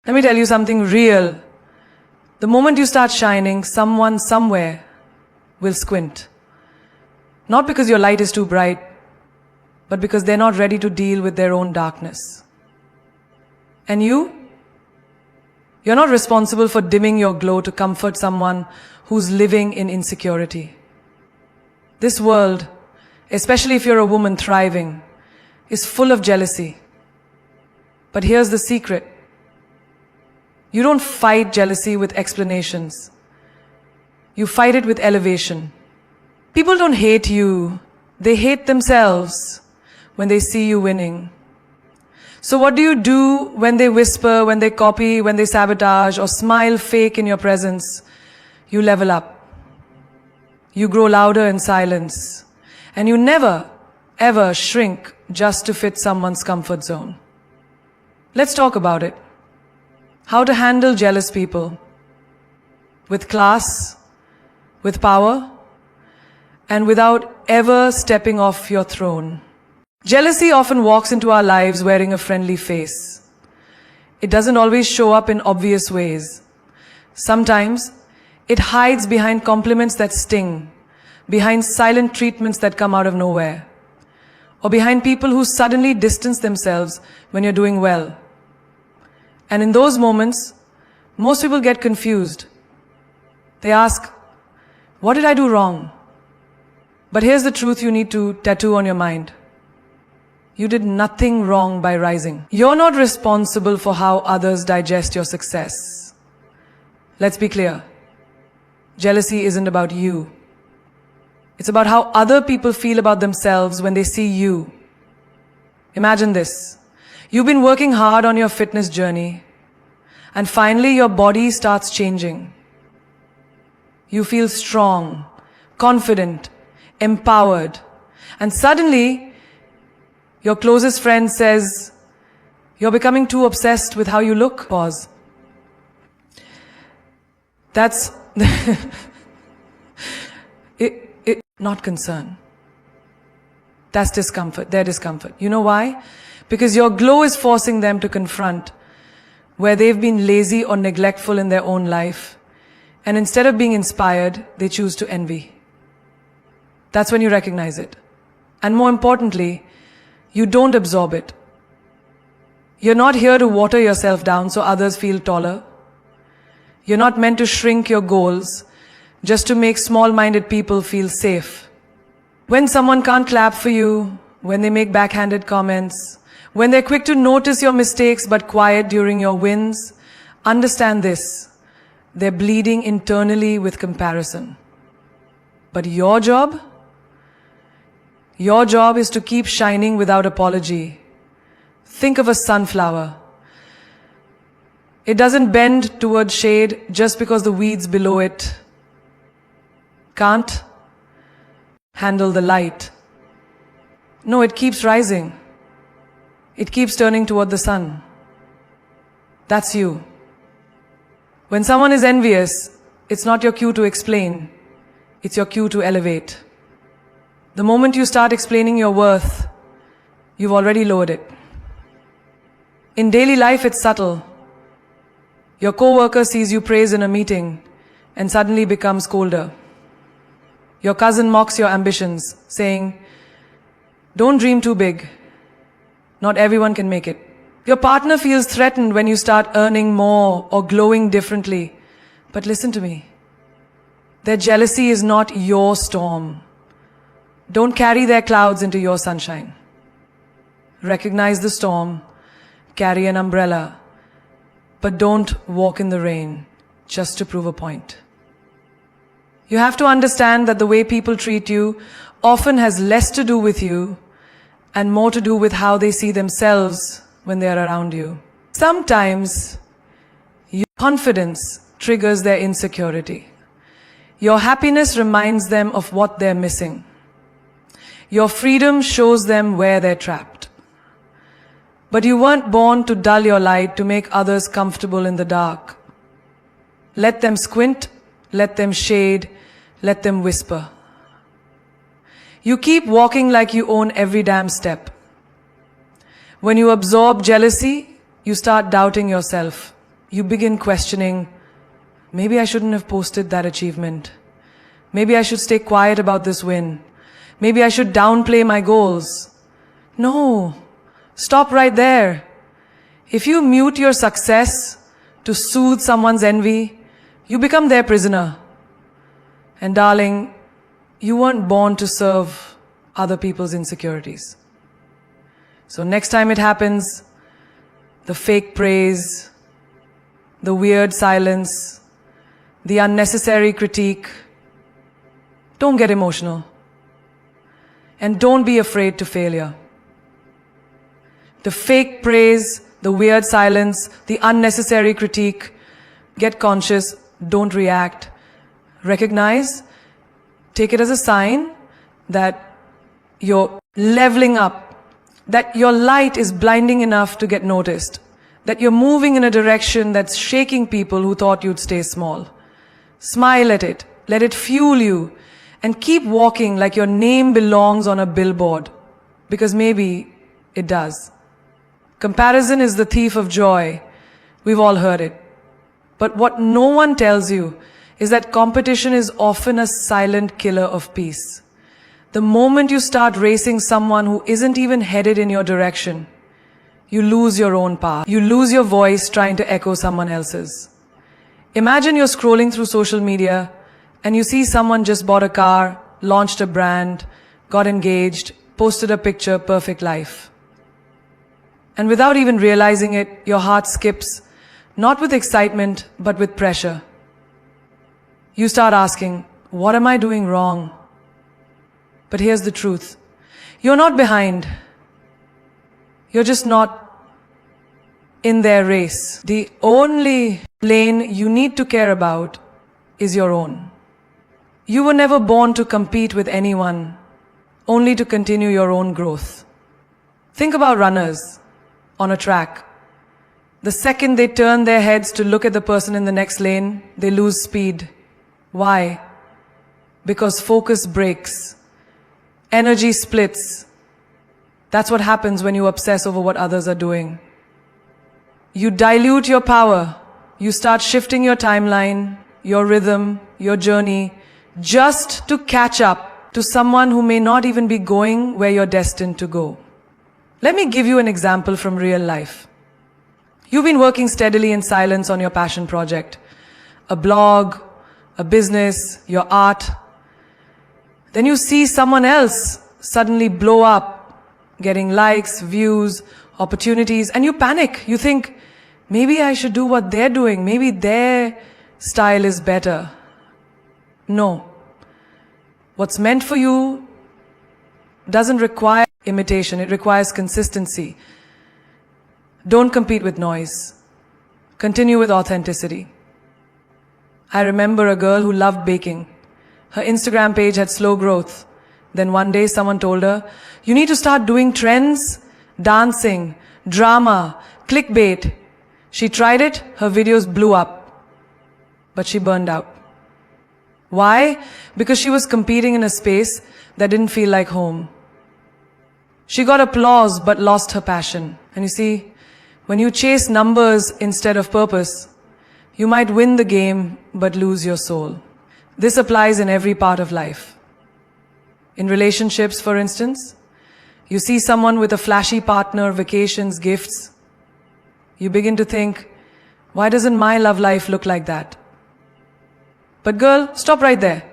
Let me tell you something real. The moment you start shining, someone somewhere will squint. Not because your light is too bright, but because they're not ready to deal with their own darkness. And you're not responsible for dimming your glow to comfort someone who's living in insecurity. This world, especially if you're a woman thriving, is full of jealousy. But here's the secret. You don't fight jealousy with explanations. You fight it with elevation. People don't hate you. They hate themselves when they see you winning. So what do when they whisper, when they copy, when they sabotage or smile fake in your presence? You level up. You grow louder in silence. And you never, ever shrink just to fit someone's comfort zone. Let's talk about it. How to handle jealous people. With class, with power, and without ever stepping off your throne. Jealousy often walks into our lives wearing a friendly face. It doesn't always show up in obvious ways. Sometimes, it hides behind compliments that sting, behind silent treatments that come out of nowhere, or behind people who suddenly distance themselves when you're doing well. And in those moments, most people get confused. They ask, what did I do wrong? But here's the truth you need to tattoo on your mind. You did nothing wrong by rising. You're not responsible for how others digest your success. Let's be clear. Jealousy isn't about you. It's about how other people feel about themselves when they see you. Imagine this. You've been working hard on your fitness journey, and finally your body starts changing. You feel strong, confident, empowered, and suddenly your closest friend says, you're becoming too obsessed with how you look. Pause. That's not concern. That's discomfort, their discomfort. You know why? Because your glow is forcing them to confront where they've been lazy or neglectful in their own life. And instead of being inspired, they choose to envy. That's when you recognize it. And more importantly, you don't absorb it. You're not here to water yourself down so others feel taller. You're not meant to shrink your goals just to make small-minded people feel safe. When someone can't clap for you, when they make backhanded comments, when they're quick to notice your mistakes but quiet during your wins, understand this. They're bleeding internally with comparison. But your job is to keep shining without apology. Think of a sunflower. It doesn't bend towards shade just because the weeds below it can't handle the light. No, it keeps rising. It keeps turning toward the sun. That's you. When someone is envious, it's not your cue to explain. It's your cue to elevate. The moment you start explaining your worth, you've already lowered it. In daily life, it's subtle. Your coworker sees you praise in a meeting and suddenly becomes colder. Your cousin mocks your ambitions, saying, don't dream too big. Not everyone can make it. Your partner feels threatened when you start earning more or glowing differently. But listen to me. Their jealousy is not your storm. Don't carry their clouds into your sunshine. Recognize the storm, carry an umbrella, but don't walk in the rain just to prove a point. You have to understand that the way people treat you often has less to do with you and more to do with how they see themselves when they are around you. Sometimes, your confidence triggers their insecurity. Your happiness reminds them of what they're missing. Your freedom shows them where they're trapped. But you weren't born to dull your light to make others comfortable in the dark. Let them squint, let them shade, let them whisper. You keep walking like you own every damn step. When you absorb jealousy, you start doubting yourself. you begin questioning, maybe I shouldn't have posted that achievement. Maybe I should stay quiet about this win. Maybe I should downplay my goals. No, stop right there. If you mute your success to soothe someone's envy, you become their prisoner. And darling, you weren't born to serve other people's insecurities. So next time it happens, the fake praise, the weird silence, the unnecessary critique, don't get emotional. And don't be afraid to failure. The fake praise, the weird silence, the unnecessary critique, get conscious, don't react. Recognize, take it as a sign that you're leveling up, that your light is blinding enough to get noticed, that you're moving in a direction that's shaking people who thought you'd stay small. Smile at it, let it fuel you, and keep walking like your name belongs on a billboard, because maybe it does. Comparison is the thief of joy. We've all heard it. But what no one tells you is that competition is often a silent killer of peace. The moment you start racing someone who isn't even headed in your direction, you lose your own path. You lose your voice trying to echo someone else's. Imagine you're scrolling through social media and you see someone just bought a car, launched a brand, got engaged, posted a picture, perfect life. And without even realizing it, your heart skips, not with excitement, but with pressure. You start asking, what am I doing wrong? But here's the truth. You're not behind. You're just not in their race. The only lane you need to care about is your own. You were never born to compete with anyone, only to continue your own growth. Think about runners on a track. The second they turn their heads to look at the person in the next lane, they lose speed. Why? Because focus breaks. Energy splits. That's what happens when you obsess over what others are doing. You dilute your power. You start shifting your timeline, your rhythm, your journey, just to catch up to someone who may not even be going where you're destined to go. Let me give you an example from real life. You've been working steadily in silence on your passion project, a blog, a business, your art. Then you see someone else suddenly blow up, getting likes, views, opportunities, and you panic. You think, maybe I should do what they're doing. Maybe their style is better. No. What's meant for you doesn't require imitation. It requires consistency. Don't compete with noise. Continue with authenticity. I remember a girl who loved baking. Her Instagram page had slow growth. Then one day someone told her, you need to start doing trends, dancing, drama, clickbait. She tried it, her videos blew up. But she burned out. Why? Because she was competing in a space that didn't feel like home. She got applause but lost her passion. And you see, when you chase numbers instead of purpose, you might win the game but lose your soul. This applies in every part of life. In relationships, for instance, you see someone with a flashy partner, vacations, gifts. You begin to think, why doesn't my love life look like that? But girl, stop right there.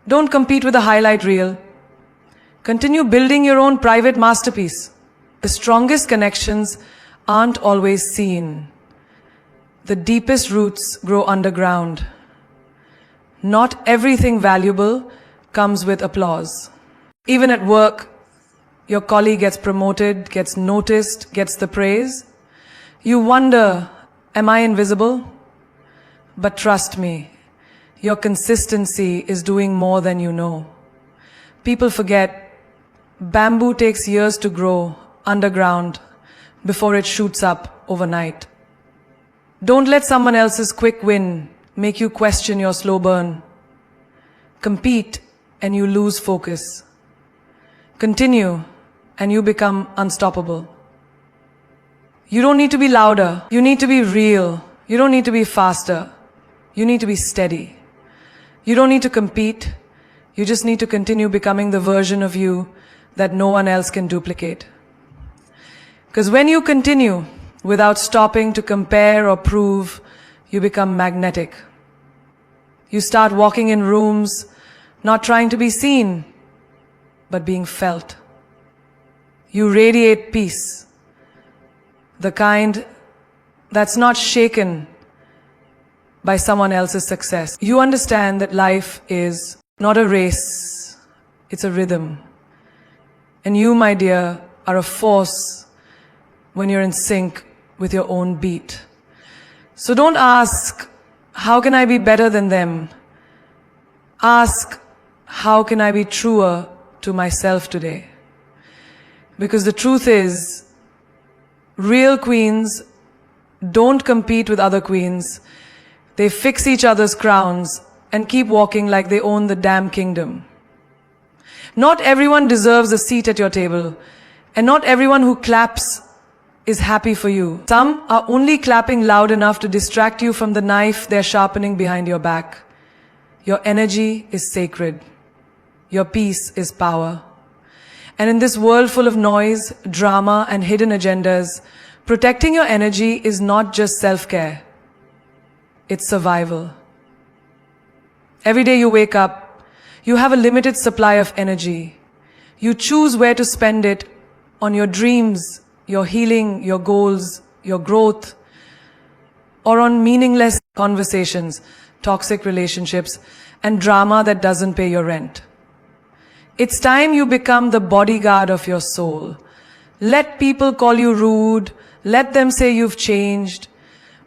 Don't compete with a highlight reel. Continue building your own private masterpiece. The strongest connections aren't always seen. The deepest roots grow underground. Not everything valuable comes with applause. Even at work, your colleague gets promoted, gets noticed, gets the praise. You wonder, am I invisible? But trust me, your consistency is doing more than you know. People forget, bamboo takes years to grow underground before it shoots up overnight. Don't let someone else's quick win make you question your slow burn. Compete and you lose focus. Continue and you become unstoppable. You don't need to be louder. You need to be real. You don't need to be faster. You need to be steady. You don't need to compete. You just need to continue becoming the version of you that no one else can duplicate. Because when you continue without stopping to compare or prove, you become magnetic. You start walking in rooms, not trying to be seen, but being felt. You radiate peace, the kind that's not shaken by someone else's success. You understand that life is not a race, it's a rhythm. And you, my dear, are a force when you're in sync with your own beat. So don't ask, how can I be better than them? Ask, how can I be truer to myself today? Because the truth is, real queens don't compete with other queens. They fix each other's crowns and keep walking like they own the damn kingdom. Not everyone deserves a seat at your table, and not everyone who claps is happy for you. Some are only clapping loud enough to distract you from the knife they're sharpening behind your back. Your energy is sacred. Your peace is power. And in this world full of noise, drama, and hidden agendas, protecting your energy is not just self-care. It's survival. Every day you wake up, you have a limited supply of energy. You choose where to spend it on your dreams, your healing, your goals, your growth, or on meaningless conversations, toxic relationships, and drama that doesn't pay your rent. It's time you become the bodyguard of your soul. Let people call you rude, let them say you've changed,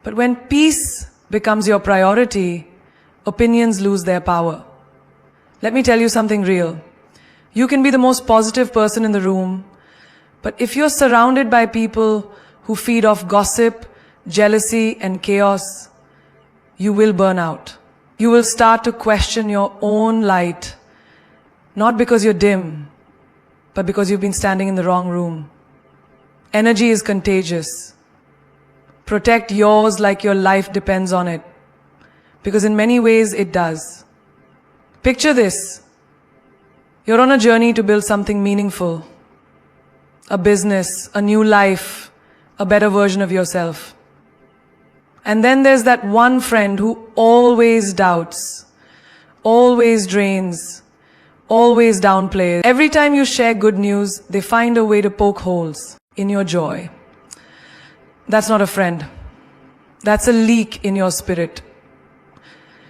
but when peace becomes your priority, opinions lose their power. Let me tell you something real. You can be the most positive person in the room, but if you're surrounded by people who feed off gossip, jealousy, and chaos, you will burn out. You will start to question your own light, not because you're dim, but because you've been standing in the wrong room. Energy is contagious. Protect yours like your life depends on it, because in many ways it does. Picture this. You're on a journey to build something meaningful. A business, a new life, a better version of yourself. And then there's that one friend who always doubts, always drains, always downplays. Every time you share good news, they find a way to poke holes in your joy. That's not a friend. That's a leak in your spirit.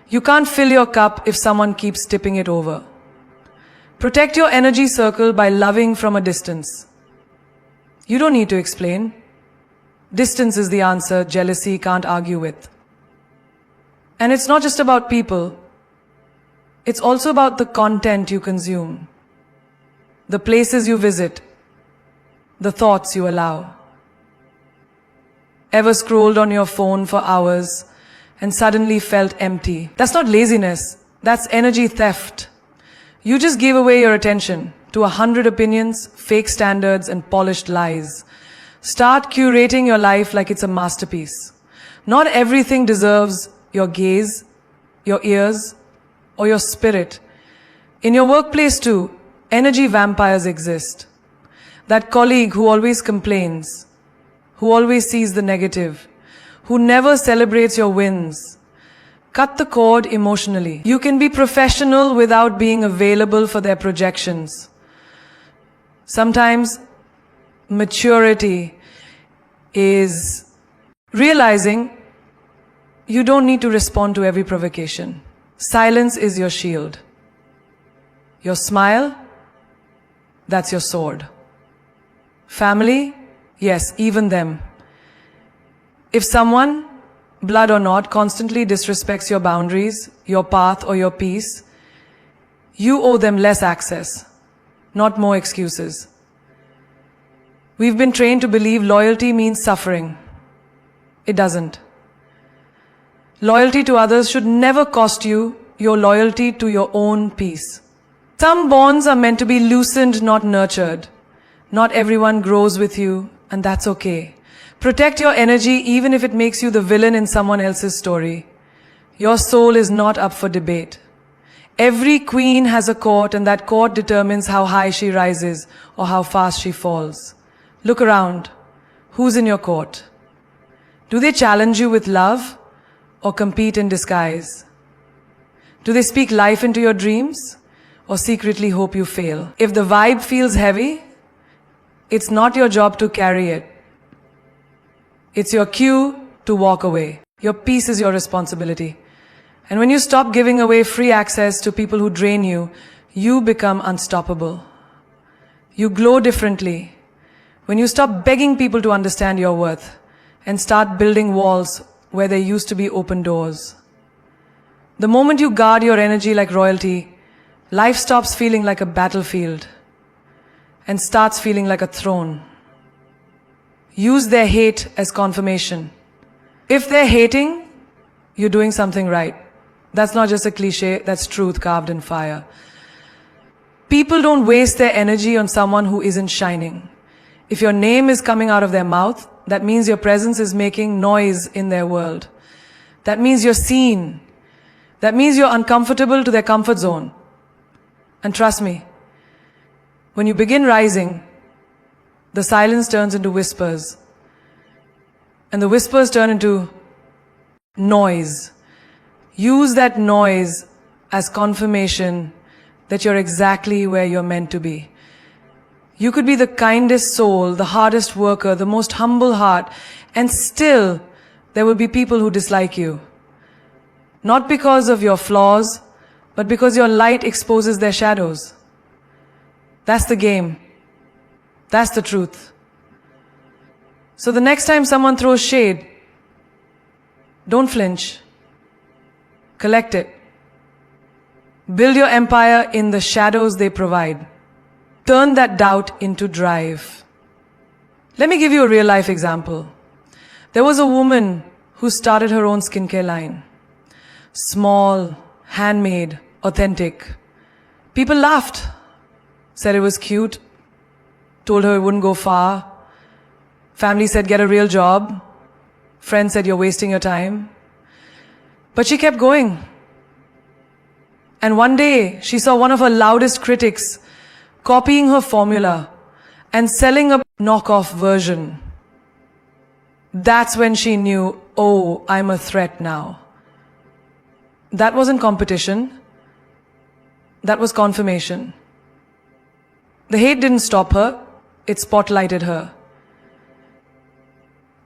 You can't fill your cup if someone keeps tipping it over. Protect your energy circle by loving from a distance. You don't need to explain. Distance is the answer jealousy can't argue with. And it's not just about people. It's also about the content you consume, the places you visit, the thoughts you allow. Ever scrolled on your phone for hours and suddenly felt empty? That's not laziness. That's energy theft. You just gave away your attention to 100 opinions, fake standards, and polished lies. Start curating your life like it's a masterpiece. Not everything deserves your gaze, your ears, or your spirit. In your workplace too, energy vampires exist. That colleague who always complains, who always sees the negative, who never celebrates your wins. Cut the cord emotionally. You can be professional without being available for their projections. Sometimes maturity is realizing you don't need to respond to every provocation. Silence is your shield. Your smile, that's your sword. Family, yes, even them. If someone, blood or not, constantly disrespects your boundaries, your path or your peace, you owe them less access, not more excuses. We've been trained to believe loyalty means suffering. It doesn't. Loyalty to others should never cost you your loyalty to your own peace. Some bonds are meant to be loosened, not nurtured. Not everyone grows with you, and that's okay. Protect your energy even if it makes you the villain in someone else's story. Your soul is not up for debate. Every queen has a court, and that court determines how high she rises or how fast she falls. Look around. Who's in your court? Do they challenge you with love or compete in disguise? Do they speak life into your dreams or secretly hope you fail? If the vibe feels heavy, it's not your job to carry it. It's your cue to walk away. Your peace is your responsibility. And when you stop giving away free access to people who drain you, you become unstoppable. You glow differently when you stop begging people to understand your worth and start building walls where there used to be open doors. The moment you guard your energy like royalty, life stops feeling like a battlefield and starts feeling like a throne. Use their hate as confirmation. If they're hating, you're doing something right. That's not just a cliche, that's truth carved in fire. People don't waste their energy on someone who isn't shining. If your name is coming out of their mouth, that means your presence is making noise in their world. That means you're seen. That means you're uncomfortable to their comfort zone. And trust me, when you begin rising, the silence turns into whispers. And the whispers turn into noise. Use that noise as confirmation that you're exactly where you're meant to be. You could be the kindest soul, the hardest worker, the most humble heart, and still there will be people who dislike you. Not because of your flaws, but because your light exposes their shadows. That's the game. That's the truth. So the next time someone throws shade, don't flinch. Collect it. Build your empire in the shadows they provide. Turn that doubt into drive. Let me give you a real life example. There was a woman who started her own skincare line. Small, handmade, authentic. People laughed, said it was cute, told her it wouldn't go far. Family said, get a real job. Friends said, you're wasting your time. But she kept going. And one day, she saw one of her loudest critics copying her formula and selling a knockoff version. That's when she knew, oh, I'm a threat now. That wasn't competition. That was confirmation. The hate didn't stop her, it spotlighted her.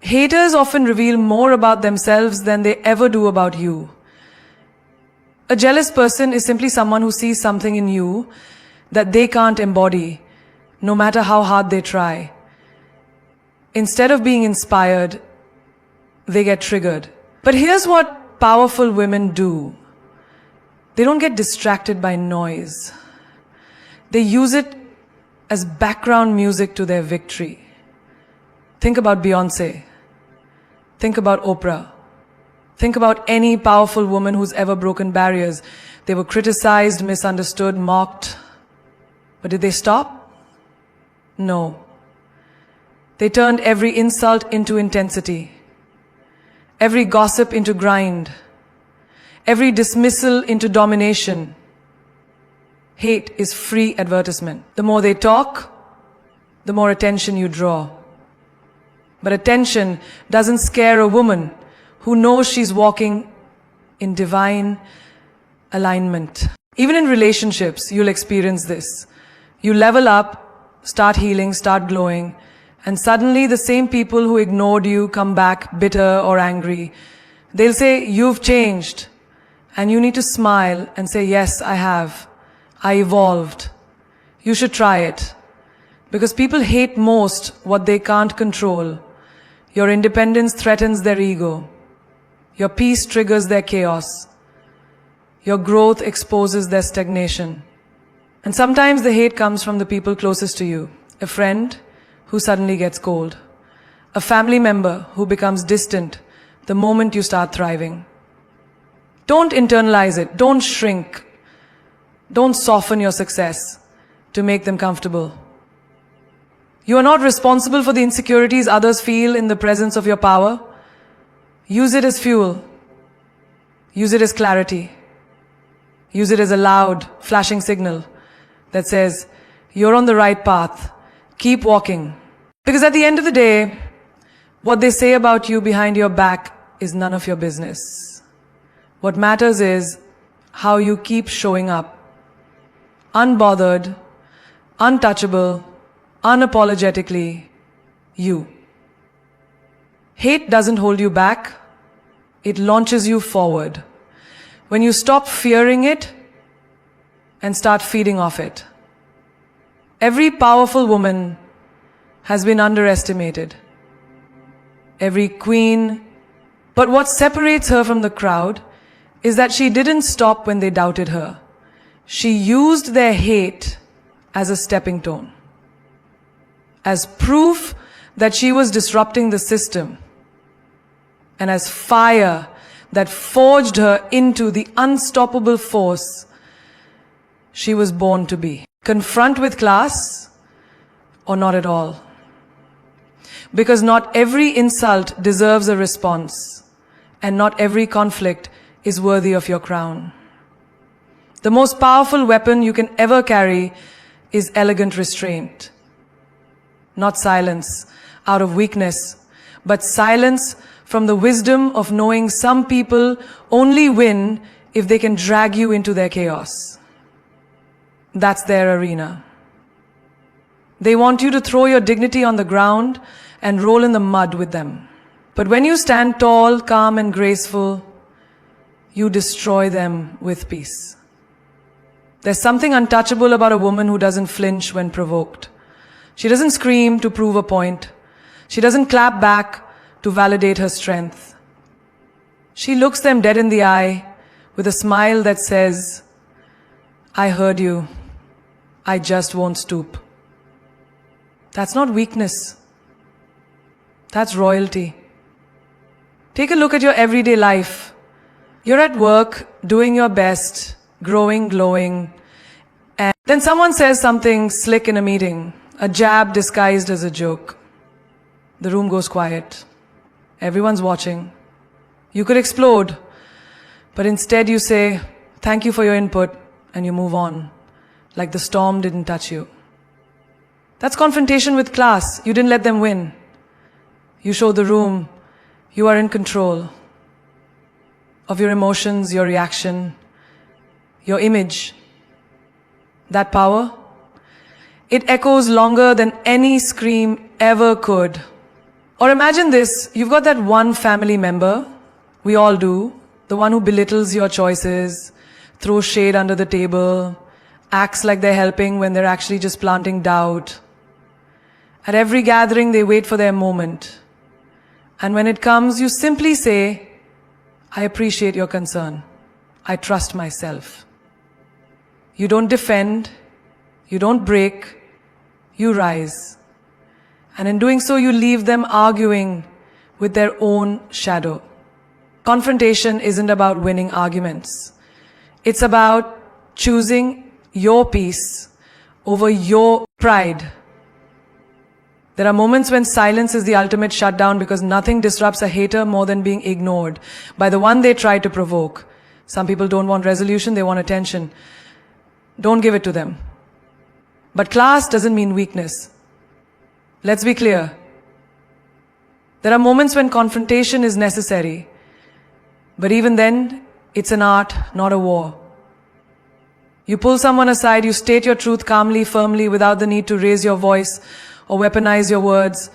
Haters often reveal more about themselves than they ever do about you. A jealous person is simply someone who sees something in you that they can't embody, no matter how hard they try. Instead of being inspired, they get triggered. But here's what powerful women do. They don't get distracted by noise. They use it as background music to their victory. Think about Beyonce. Think about Oprah. Think about any powerful woman who's ever broken barriers. They were criticized, misunderstood, mocked. But did they stop? No. They turned every insult into intensity, every gossip into grind, every dismissal into domination. Hate is free advertisement. The more they talk, the more attention you draw. But attention doesn't scare a woman who knows she's walking in divine alignment. Even in relationships, you'll experience this. You level up, start healing, start glowing, and suddenly the same people who ignored you come back bitter or angry. They'll say, you've changed. And you need to smile and say, yes, I have. I evolved. You should try it. Because people hate most what they can't control. Your independence threatens their ego. Your peace triggers their chaos. Your growth exposes their stagnation. And sometimes the hate comes from the people closest to you. A friend who suddenly gets cold. A family member who becomes distant the moment you start thriving. Don't internalize it. Don't shrink. Don't soften your success to make them comfortable. You are not responsible for the insecurities others feel in the presence of your power. Use it as fuel. Use it as clarity. Use it as a loud, flashing signal that says, you're on the right path. Keep walking. Because at the end of the day, what they say about you behind your back is none of your business. What matters is how you keep showing up. Unbothered, untouchable, unapologetically, you. Hate doesn't hold you back. It launches you forward. When you stop fearing it and start feeding off it. Every powerful woman has been underestimated. Every queen. But what separates her from the crowd is that she didn't stop when they doubted her. She used their hate as a stepping stone, as proof that she was disrupting the system, and as fire that forged her into the unstoppable force she was born to be. Confront with class or not at all. Because not every insult deserves a response, and not every conflict is worthy of your crown. The most powerful weapon you can ever carry is elegant restraint. Not silence out of weakness, but silence from the wisdom of knowing some people only win if they can drag you into their chaos. That's their arena. They want you to throw your dignity on the ground and roll in the mud with them. But when you stand tall, calm, and graceful, you destroy them with peace. There's something untouchable about a woman who doesn't flinch when provoked. She doesn't scream to prove a point. She doesn't clap back to validate her strength. She looks them dead in the eye with a smile that says, I heard you. I just won't stoop. That's not weakness. That's royalty. Take a look at your everyday life. You're at work, doing your best, growing, glowing, and then someone says something slick in a meeting, a jab disguised as a joke. The room goes quiet. Everyone's watching. You could explode, but instead you say, thank you for your input, and you move on, like the storm didn't touch you. That's confrontation with class. You didn't let them win. You show the room you are in control of your emotions, your reaction, your image. That power, it echoes longer than any scream ever could. Or imagine this, you've got that one family member, we all do, the one who belittles your choices, throws shade under the table, acts like they're helping when they're actually just planting doubt. At every gathering, they wait for their moment. And when it comes, you simply say, I appreciate your concern. I trust myself. You don't defend, you don't break, you rise. And in doing so, you leave them arguing with their own shadow. Confrontation isn't about winning arguments. It's about choosing your peace over your pride. There are moments when silence is the ultimate shutdown because nothing disrupts a hater more than being ignored by the one they try to provoke. Some people don't want resolution, they want attention. Don't give it to them. But class doesn't mean weakness. Let's be clear. There are moments when confrontation is necessary. But even then, it's an art, not a war. You pull someone aside, you state your truth calmly, firmly, without the need to raise your voice or weaponize your words.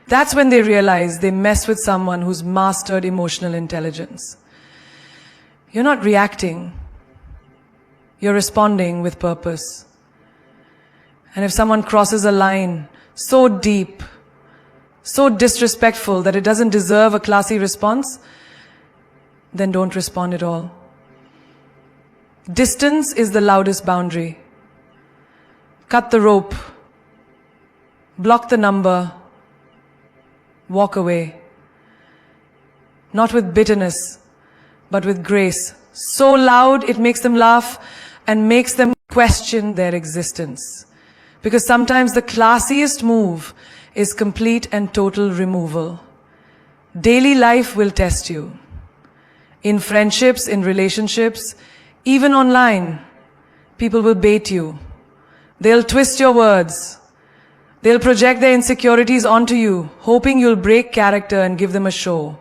That's when they realize they mess with someone who's mastered emotional intelligence. You're not reacting. You're responding with purpose. And if someone crosses a line so deep, so disrespectful that it doesn't deserve a classy response, then don't respond at all. Distance is the loudest boundary. Cut the rope. Block the number. Walk away. Not with bitterness, but with grace. So loud it makes them laugh and makes them question their existence. Because sometimes the classiest move is complete and total removal. Daily life will test you. In friendships, in relationships, even online, people will bait you. They'll twist your words. They'll project their insecurities onto you, hoping you'll break character and give them a show.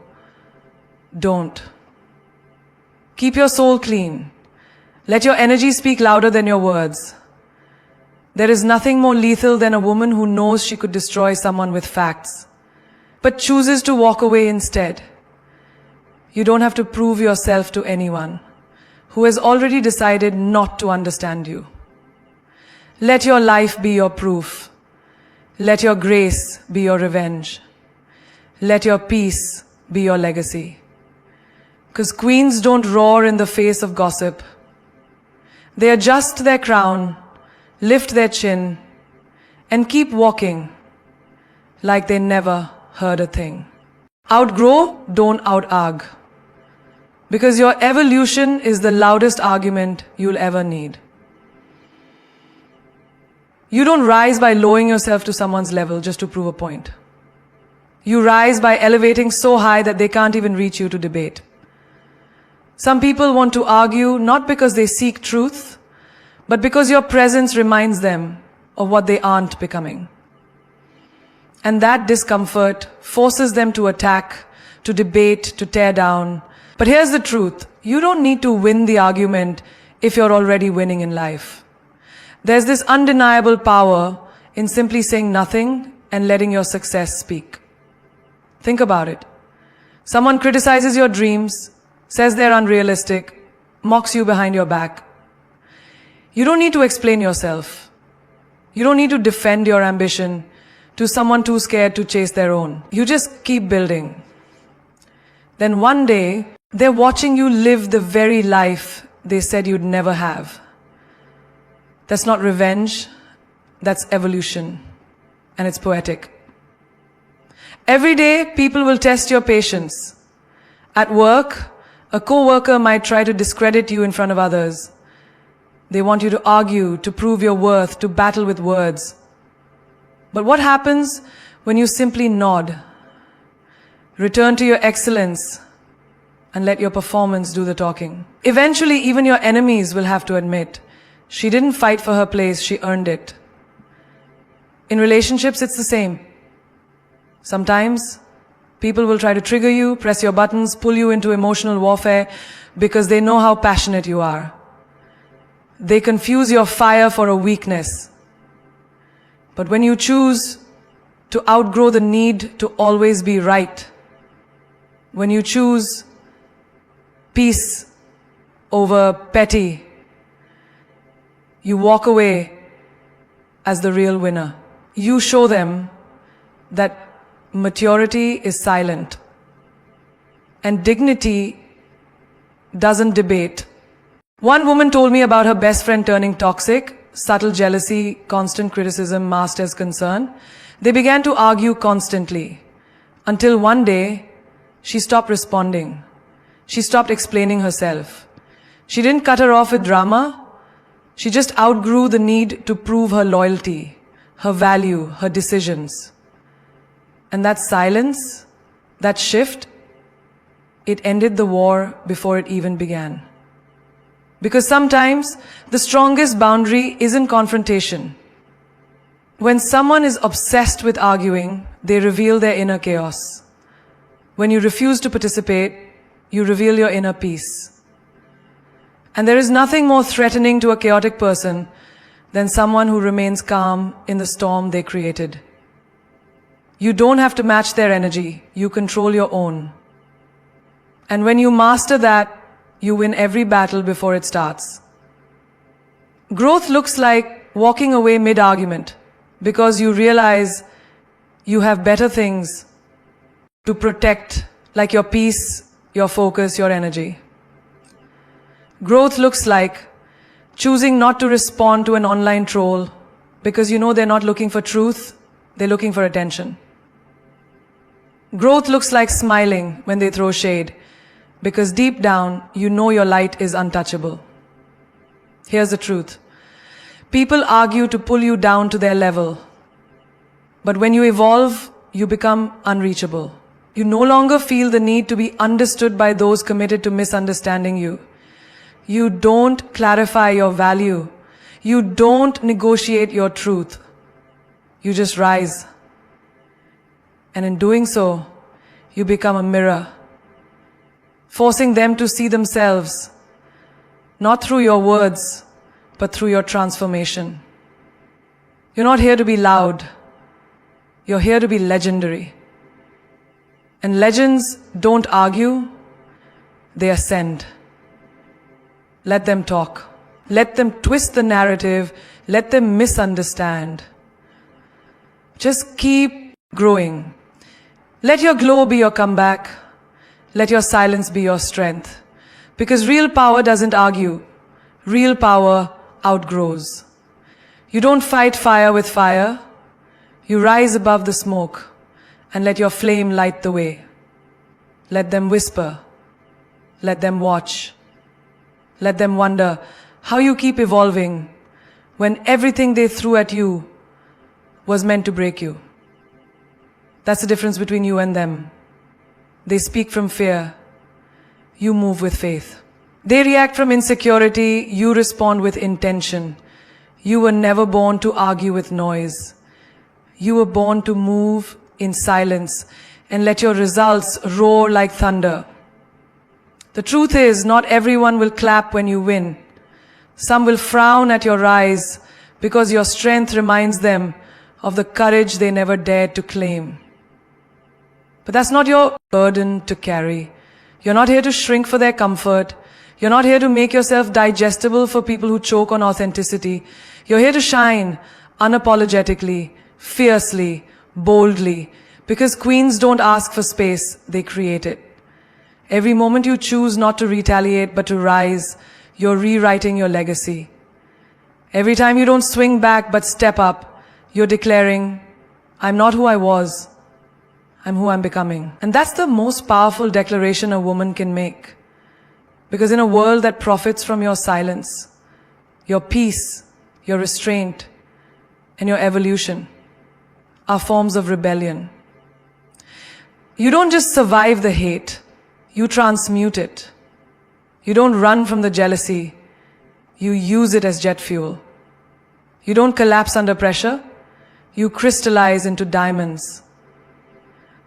Don't. Keep your soul clean. Let your energy speak louder than your words. There is nothing more lethal than a woman who knows she could destroy someone with facts, but chooses to walk away instead. You don't have to prove yourself to anyone who has already decided not to understand you. Let your life be your proof. Let your grace be your revenge. Let your peace be your legacy. Because queens don't roar in the face of gossip. They adjust their crown, lift their chin, and keep walking like they never heard a thing. Outgrow, don't out-argue. Because your evolution is the loudest argument you'll ever need. You don't rise by lowering yourself to someone's level just to prove a point. You rise by elevating so high that they can't even reach you to debate. Some people want to argue not because they seek truth, but because your presence reminds them of what they aren't becoming. And that discomfort forces them to attack, to debate, to tear down. But here's the truth. You don't need to win the argument if you're already winning in life. There's this undeniable power in simply saying nothing and letting your success speak. Think about it. Someone criticizes your dreams, says they're unrealistic, mocks you behind your back. You don't need to explain yourself. You don't need to defend your ambition to someone too scared to chase their own. You just keep building. Then one day, they're watching you live the very life they said you'd never have. That's not revenge, that's evolution. And it's poetic. Every day, people will test your patience. At work, a co-worker might try to discredit you in front of others. They want you to argue, to prove your worth, to battle with words. But what happens when you simply nod? Return to your excellence and let your performance do the talking. Eventually, even your enemies will have to admit, she didn't fight for her place, she earned it. In relationships, it's the same. Sometimes, people will try to trigger you, press your buttons, pull you into emotional warfare because they know how passionate you are. They confuse your fire for a weakness. But when you choose to outgrow the need to always be right, when you choose peace over petty, you walk away as the real winner. You show them that maturity is silent and dignity doesn't debate. One woman told me about her best friend turning toxic, subtle jealousy, constant criticism masked as concern. They began to argue constantly until one day she stopped responding. She stopped explaining herself. She didn't cut her off with drama. She just outgrew the need to prove her loyalty, her value, her decisions. And that silence, that shift, it ended the war before it even began. Because sometimes the strongest boundary isn't confrontation. When someone is obsessed with arguing, they reveal their inner chaos. When you refuse to participate, you reveal your inner peace. And there is nothing more threatening to a chaotic person than someone who remains calm in the storm they created. You don't have to match their energy, you control your own. And when you master that, you win every battle before it starts. Growth looks like walking away mid-argument because you realize you have better things to protect, like your peace, your focus, your energy. Growth looks like choosing not to respond to an online troll because you know they're not looking for truth, they're looking for attention. Growth looks like smiling when they throw shade because deep down, you know your light is untouchable. Here's the truth. People argue to pull you down to their level. But when you evolve, you become unreachable. You no longer feel the need to be understood by those committed to misunderstanding you. You don't clarify your value. You don't negotiate your truth. You just rise. And in doing so, you become a mirror, forcing them to see themselves, not through your words, but through your transformation. You're not here to be loud. You're here to be legendary. And legends don't argue, they ascend. Let them talk. Let them twist the narrative. Let them misunderstand. Just keep growing. Let your glow be your comeback. Let your silence be your strength. Because real power doesn't argue. Real power outgrows. You don't fight fire with fire. You rise above the smoke and let your flame light the way. Let them whisper. Let them watch. Let them wonder how you keep evolving when everything they threw at you was meant to break you. That's the difference between you and them. They speak from fear. You move with faith. They react from insecurity. You respond with intention. You were never born to argue with noise. You were born to move in silence and let your results roar like thunder. The truth is, not everyone will clap when you win. Some will frown at your rise because your strength reminds them of the courage they never dared to claim. But that's not your burden to carry. You're not here to shrink for their comfort. You're not here to make yourself digestible for people who choke on authenticity. You're here to shine unapologetically, fiercely, boldly, because queens don't ask for space, they create it. Every moment you choose not to retaliate but to rise, you're rewriting your legacy. Every time you don't swing back but step up, you're declaring, I'm not who I was, I'm who I'm becoming. And that's the most powerful declaration a woman can make. Because in a world that profits from your silence, your peace, your restraint, and your evolution are forms of rebellion. You don't just survive the hate, you transmute it. You don't run from the jealousy, you use it as jet fuel. You don't collapse under pressure, you crystallize into diamonds.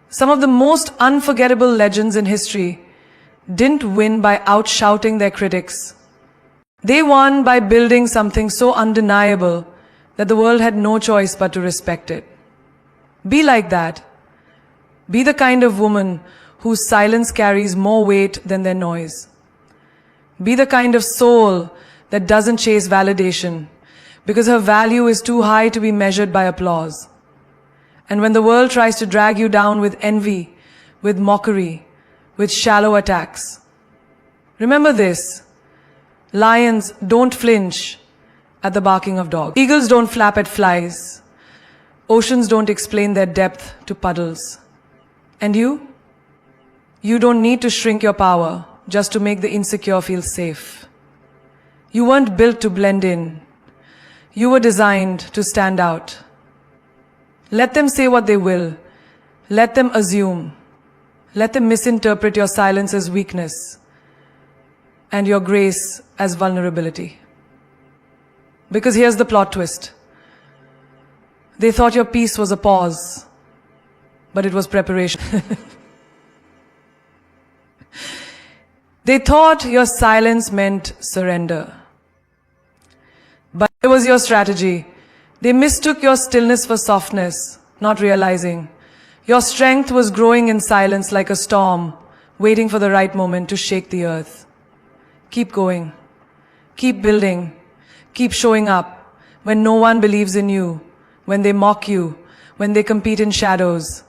Some of the most unforgettable legends in history didn't win by outshouting their critics. They won by building something so undeniable that the world had no choice but to respect it. Be like that. Be the kind of woman whose silence carries more weight than their noise. Be the kind of soul that doesn't chase validation because her value is too high to be measured by applause. And when the world tries to drag you down with envy, with mockery, with shallow attacks, remember this: lions don't flinch at the barking of dogs. Eagles don't flap at flies. Oceans don't explain their depth to puddles. And you? You don't need to shrink your power just to make the insecure feel safe. You weren't built to blend in. You were designed to stand out. Let them say what they will. Let them assume. Let them misinterpret your silence as weakness and your grace as vulnerability. Because here's the plot twist. They thought your peace was a pause, but it was preparation. They thought your silence meant surrender. But it was your strategy. They mistook your stillness for softness, not realizing your strength was growing in silence like a storm, waiting for the right moment to shake the earth. Keep going. Keep building. Keep showing up when no one believes in you, when they mock you, when they compete in shadows.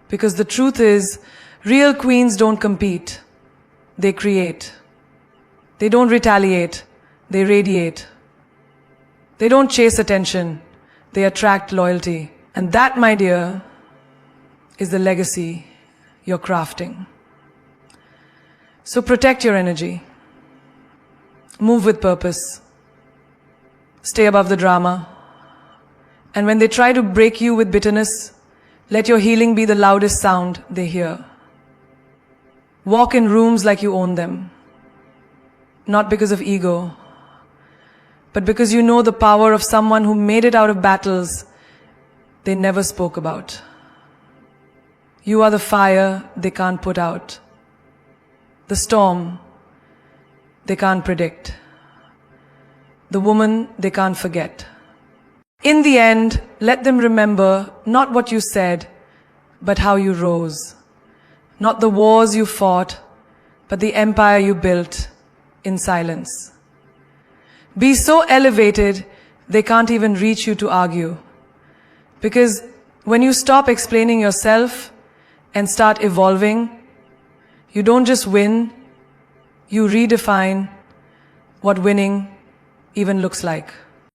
Because the truth is, real queens don't compete. They create. They don't retaliate. They radiate. They don't chase attention. They attract loyalty. And that, my dear, is the legacy you're crafting. So protect your energy. Move with purpose. Stay above the drama. And when they try to break you with bitterness, let your healing be the loudest sound they hear. Walk in rooms like you own them. Not because of ego, but because you know the power of someone who made it out of battles they never spoke about. You are the fire they can't put out, the storm they can't predict, the woman they can't forget. In the end, let them remember not what you said, but how you rose. Not the wars you fought, but the empire you built in silence. Be so elevated, they can't even reach you to argue. Because when you stop explaining yourself and start evolving, you don't just win, you redefine what winning even looks like.